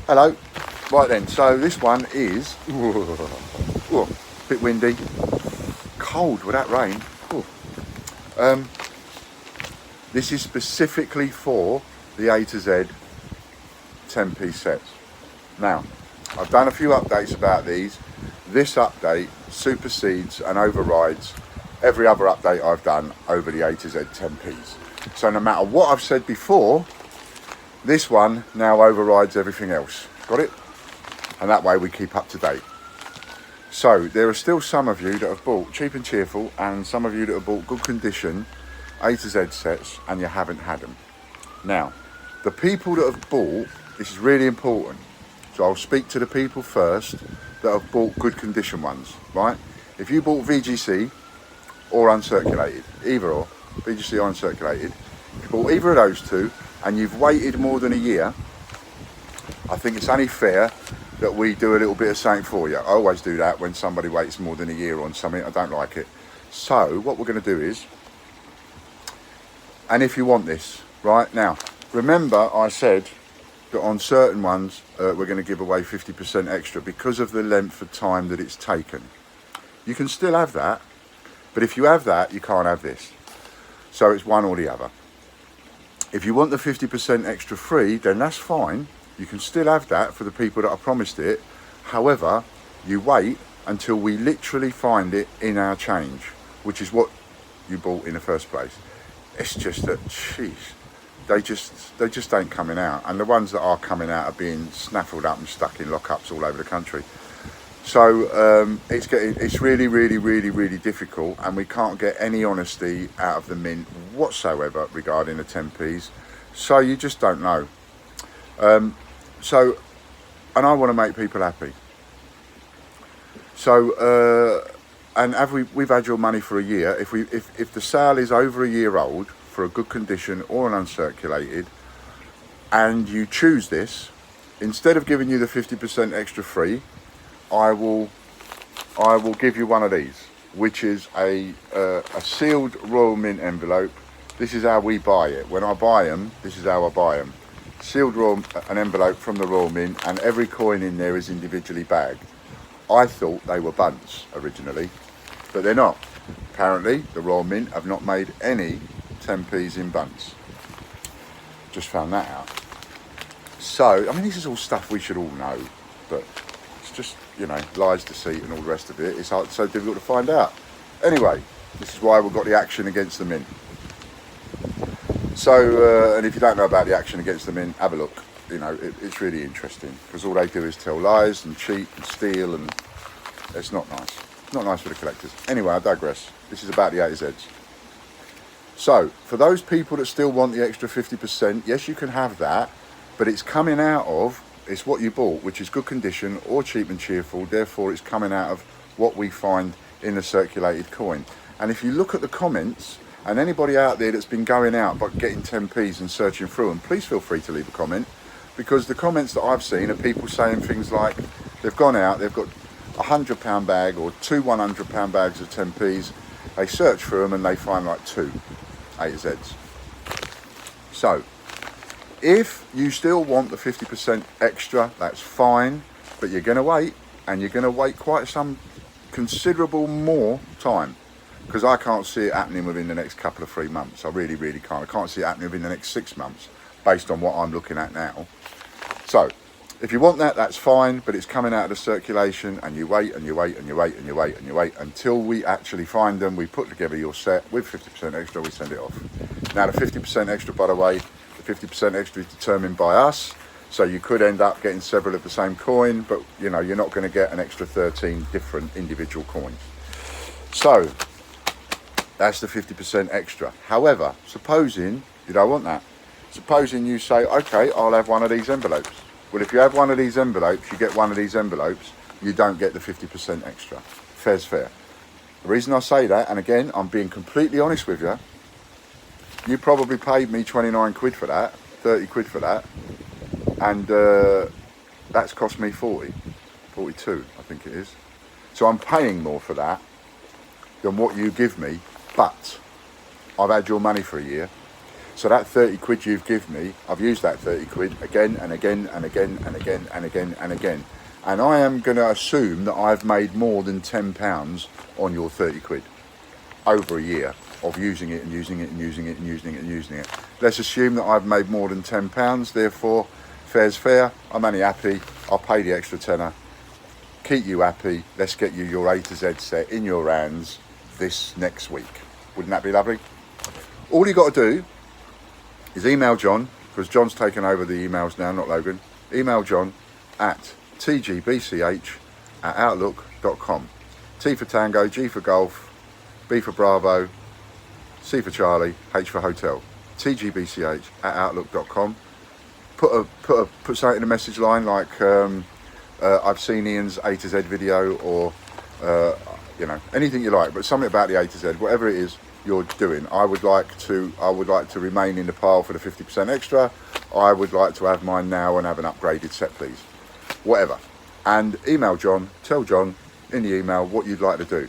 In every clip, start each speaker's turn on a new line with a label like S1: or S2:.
S1: Hello. Right then, so this one is a bit windy, cold with that rain. Um, this is specifically for the A to Z 10-piece sets. Now, I've done a few updates about these. This update supersedes and overrides every other update I've done over the A to Z 10-piece. So no matter what I've said before, this one now overrides everything else. Got it? And that way we keep up to date. So there are still some of you that have bought Cheap and Cheerful, and some of you that have bought good condition A to Z sets and you haven't had them. Now, the people that have bought, this is really important. So I'll speak to the people first that have bought good condition ones, right? If you bought VGC or uncirculated, either or, VGC or uncirculated, if you bought either of those two and you've waited more than a year, I think it's only fair that we do a little bit of something for you. I always do that when somebody waits more than a year on something. I don't like it. So what we're going to do is, and if you want this, right now, remember I said that on certain ones we're going to give away 50% extra because of the length of time that it's taken. You can still have that, but if you have that, you can't have this. So it's one or the other. If you want the 50% extra free, then that's fine. You can still have that for the people that I promised it. However, you wait until we literally find it in our change, which is what you bought in the first place. It's just that, jeez, they just ain't coming out. And the ones that are coming out are being snaffled up and stuck in lockups all over the country. So it's really difficult, and we can't get any honesty out of the mint whatsoever regarding the 10p's. So you just don't know. So, and I want to make people happy. So, and we've had your money for a year. If the sale is over a year old for a good condition or an uncirculated, and you choose this, instead of giving you the 50% extra free, I will give you one of these, which is a sealed Royal Mint envelope. This is how we buy it. When I buy them, this is how I buy them. Sealed an envelope from the Royal Mint, and every coin in there is individually bagged. I thought they were bunts originally, but they're not. Apparently, the Royal Mint have not made any 10p's in bunts. Just found that out. So, I mean, this is all stuff we should all know, but it's just, you know, lies, deceit and all the rest of it. It's so difficult to find out. Anyway, this is why we've got the action against the Mint. So, and if you don't know about the action against the Mint, have a look. You know, it's really interesting, because all they do is tell lies and cheat and steal, and it's not nice. It's not nice for the collectors. Anyway, I digress. This is about the A to Zs. So, for those people that still want the extra 50%, yes, you can have that, but it's coming out of, it's what you bought, which is good condition or cheap and cheerful. Therefore, it's coming out of what we find in the circulated coin. And if you look at the comments, and anybody out there that's been going out but getting 10p's and searching through them, please feel free to leave a comment, because the comments that I've seen are people saying things like they've gone out, they've got a £100 bag or two £100 bags of 10p's, they search for them and they find like two A to Z's. So if you still want the 50% extra, that's fine, but you're going to wait, and you're going to wait quite some considerable more time. Because I can't see it happening within the next couple of 3 months. I really can't. I can't see it happening within the next 6 months, based on what I'm looking at now. So, if you want that, that's fine, but it's coming out of the circulation, and you wait, and you wait, and you wait, and you wait, and you wait, until we actually find them. We put together your set with 50% extra, we send it off. Now, the 50% extra, by the way, the 50% extra is determined by us, so you could end up getting several of the same coin, but, you know, you're not going to get an extra 13 different individual coins. So, that's the 50% extra. However, supposing you don't want that. Supposing you say, okay, I'll have one of these envelopes. Well, if you have one of these envelopes, you get one of these envelopes, you don't get the 50% extra. Fair's fair. The reason I say that, and again, I'm being completely honest with you, you probably paid me 29 quid for that, 30 quid for that, and that's cost me 42, I think it is. So I'm paying more for that than what you give me, but I've had your money for a year. So that 30 quid you've given me, I've used that 30 quid again and again and again and again and again and again. And I am going to assume that I've made more than £10 on your 30 quid over a year of using it and using it and using it and using it and using it. Let's assume that I've made more than £10, therefore fair's fair. I'm only happy. I'll pay the extra tenner. Keep you happy. Let's get you your A to Z set in your hands this next week. Wouldn't that be lovely? All you got to do is email John, because John's taken over the emails now, not Logan. Email John at tgbch@outlook.com. T for Tango, G for Golf, B for Bravo, C for Charlie, H for Hotel. tgbch@outlook.com. Put something in the message line like I've seen Ian's A to Z video, or you know, anything you like, but something about the A to Z, whatever it is you're doing. I would like to remain in the pile for the 50% extra. I would like to have mine now and have an upgraded set, please. Whatever. And email John, tell John in the email what you'd like to do.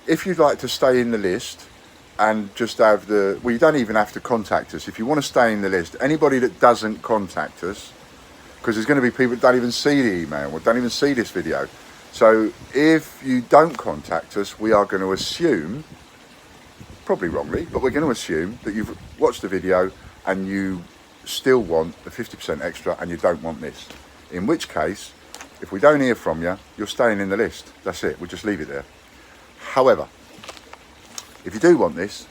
S1: If you'd like to stay in the list and just have well, you don't even have to contact us. If you want to stay in the list, anybody that doesn't contact us, because there's going to be people that don't even see the email or don't even see this video. So if you don't contact us, we are going to assume, probably wrongly, but we're going to assume that you've watched the video and you still want the 50% extra and you don't want this. In which case, if we don't hear from you, you're staying in the list. That's it. We'll just leave it there. However, if you do want this,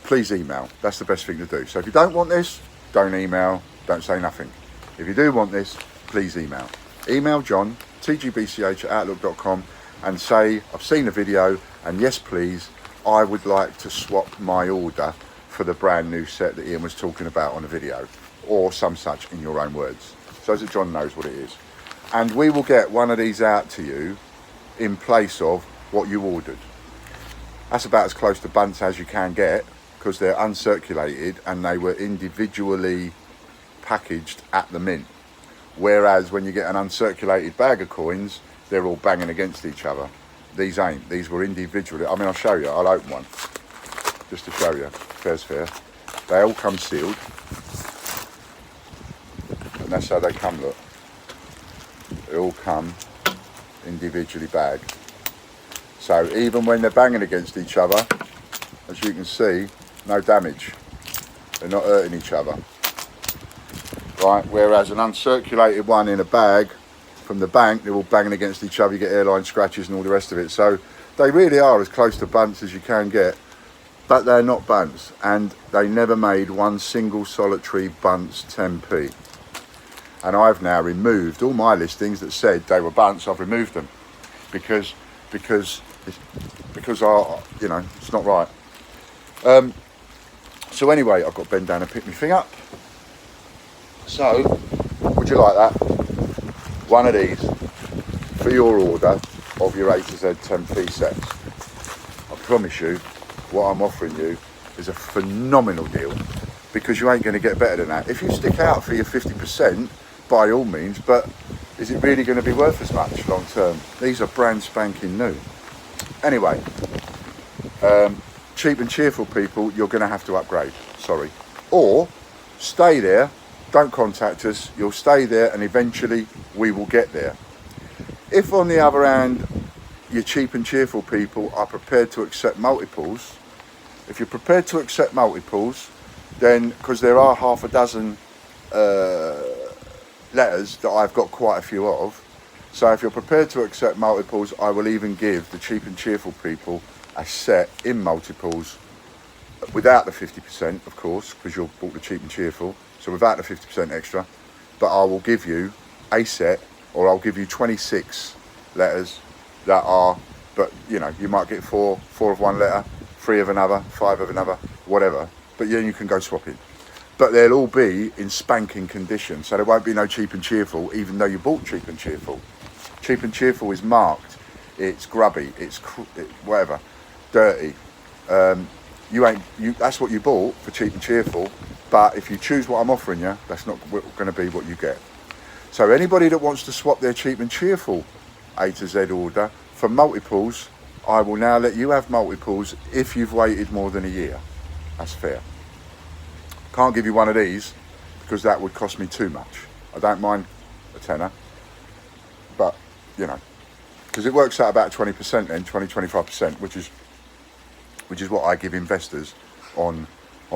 S1: please email. That's the best thing to do. So if you don't want this, don't email, don't say nothing. If you do want this, please email. Email John, tgbch@outlook.com, and say, I've seen the video, and yes, please, I would like to swap my order for the brand new set that Ian was talking about on the video, or some such in your own words, so that John knows what it is. And we will get one of these out to you in place of what you ordered. That's about as close to bunts as you can get, because they're uncirculated and they were individually packaged at the mint. Whereas when you get an uncirculated bag of coins, they're all banging against each other. These ain't. These were individually. I mean, I'll show you. I'll open one just to show you. Fair's fair. They all come sealed, and that's how they come. Look, they all come individually bagged. So even when they're banging against each other, as you can see, no damage. They're not hurting each other. Right, whereas an uncirculated one in a bag from the bank, they're all banging against each other, you get airline scratches and all the rest of it. So they really are as close to bunts as you can get, but they're not bunts, and they never made one single solitary bunts 10p. And I've now removed all my listings that said they were bunts. I've removed them because you know, it's not right. So anyway, I've got to bend down and pick my thing up. So, would you like that? One of these for your order of your A to Z 10p sets. I promise you, what I'm offering you is a phenomenal deal, because you ain't going to get better than that. If you stick out for your 50%, by all means, but is it really going to be worth as much long term? These are brand spanking new. Anyway, cheap and cheerful people, you're going to have to upgrade, sorry. Or stay there. Don't contact us, you'll stay there, and eventually we will get there. If on the other hand, your cheap and cheerful people are prepared to accept multiples, if you're prepared to accept multiples, then, because there are half a dozen letters that I've got quite a few of, so if you're prepared to accept multiples, I will even give the cheap and cheerful people a set in multiples, without the 50%, of course, because you've bought the cheap and cheerful. So without the 50% extra, but I will give you a set, or I'll give you 26 letters that are, but you know, you might get four of one letter, 3 of another, 5 of another, whatever, but then you can go swapping. But they'll all be in spanking condition, so there won't be no cheap and cheerful, even though you bought cheap and cheerful. Cheap and cheerful is marked, it's grubby, it's whatever, dirty. That's what you bought for cheap and cheerful. But if you choose what I'm offering you, that's not going to be what you get. So anybody that wants to swap their cheap and cheerful A to Z order for multiples, I will now let you have multiples if you've waited more than a year. That's fair. Can't give you one of these because that would cost me too much. I don't mind a tenner, but you know, because it works out about 20% then, 25%, which is what I give investors on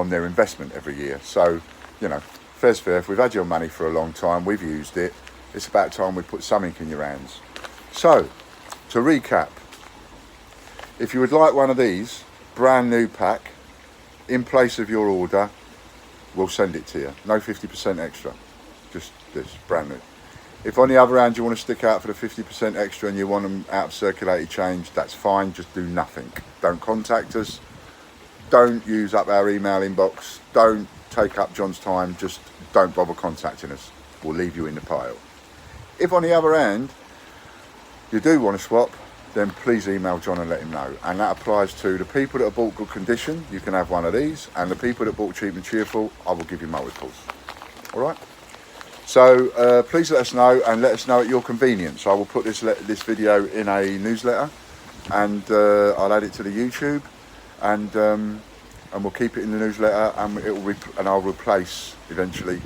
S1: their investment every year. So, you know, fair's fair. If we've had your money for a long time, we've used it, it's about time we put something in your hands. So, to recap, if you would like one of these, brand new pack, in place of your order, we'll send it to you. No 50% extra, just this, brand new. If on the other hand you want to stick out for the 50% extra and you want them out of circulated change, that's fine, just do nothing. Don't contact us, don't use up our email inbox, don't take up John's time, just don't bother contacting us. We'll leave you in the pile. If on the other hand, you do want to swap, then please email John and let him know. And that applies to the people that have bought good condition, you can have one of these, and the people that bought cheap and cheerful, I will give you multiples. All right? So please let us know, and let us know at your convenience. I will put this video in a newsletter, and I'll add it to the YouTube, and we'll keep it in the newsletter, and I'll replace eventually,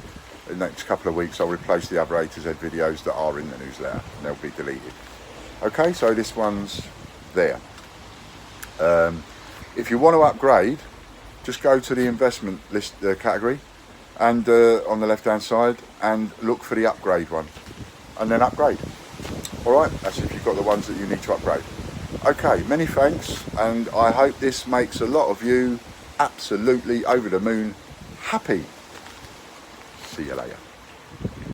S1: in the next couple of weeks, I'll replace the other A to Z videos that are in the newsletter, and they'll be deleted. Okay, so this one's there. If you want to upgrade, just go to the investment list category, and on the left hand side, and look for the upgrade one, and then upgrade. All right, that's if you've got the ones that you need to upgrade. Okay, many thanks, and I hope this makes a lot of you absolutely over the moon happy. See you later.